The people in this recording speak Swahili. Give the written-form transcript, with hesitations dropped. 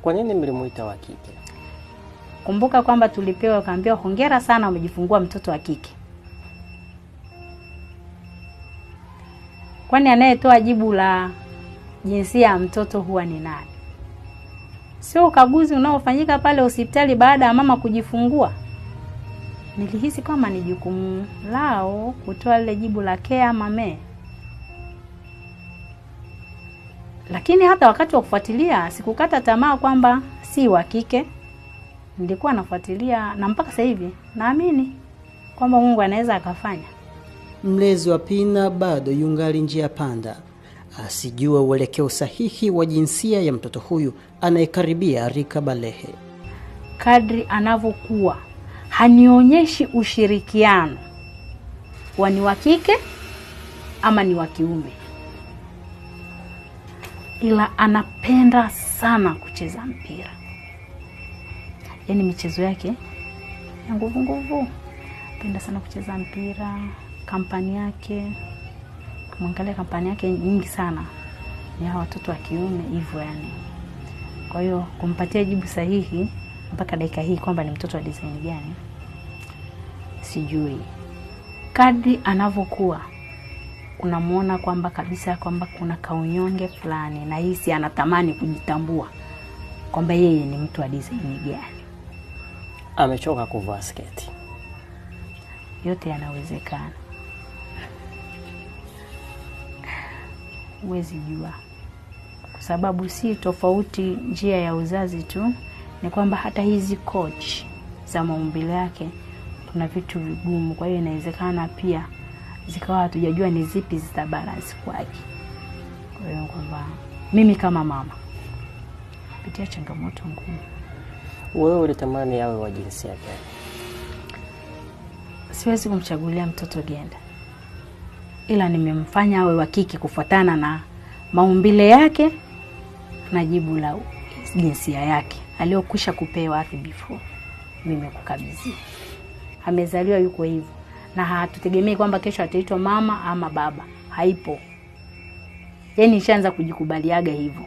Kwa nini mlimuita wa kike? Kumbuka kwamba tulipewa kaambiwa hongera sana umejifungua mtoto wa kike. Kwani anayetoa jibu la jinsia ya mtoto huwa ni nani? Sio ukaguzi unaofanyika pale hospitali baada ya mama kujifungua. Nilihisi kama ni jukumu lao kutoa ile jibu la care mame. Lakini hata wakati wa kufuatilia sikukata tamaa kwamba si wa kike. Nilikuwa nafuatilia na mpaka sasa hivi naamini kwamba Mungu anaweza akafanya. Mlezi wa Pina bado yungali njia panda. Asijua uelekeo sahihi wa jinsia ya mtoto huyu anayekaribia rika balehe. Kadri anavyokuwa hanionyeshi ushirikiano wa ni wa kike ama ni wa kiume. Ila anapenda sana kucheza mpira. Yaani michezo yake ya nguvu. Anapenda sana kucheza mpira. Kampani yake, kumwangalia kampani yake nyingi sana ni hawa watoto wa kiume hivyo yani. Kwa hiyo kumpatia jibu sahihi mpaka dakika hii kwamba ni mtoto wa design gani sijui. Kadri anavyokuwa unamuona kwamba kabisa kwamba kuna kaunyonge fulani na hisi anatamani kujitambua kwamba yeye ni mtu wa design gani. Amechoka kuvaa sketi. Yote yanawezekana. Huwezi jua. Kwa sababu si tofauti njia ya uzazi tu, ni kwamba hata hizi coach za maumbile yake kuna vitu vigumu. Kwa hiyo inawezekana pia zikawa hatujajua ni zipi zitabalance kwake. Kwa hiyo kwamba mimi kama mama pitia changamoto ngumu. Wewe ulitamani awe wa jinsia gani? Siwezi kumchagulia mtoto gender. Ila nimemfanya awe wa kike kufuatana na maumbile yake na jibu la jinsia yake aliyokwisha kupewa hata before mimi kukabidhi. Amezaliwa yuko hivyo na hatutegemei kwamba kesho ataitwa mama ama baba. Haipo. Yaani nishaanza kujikubaliaga hivyo.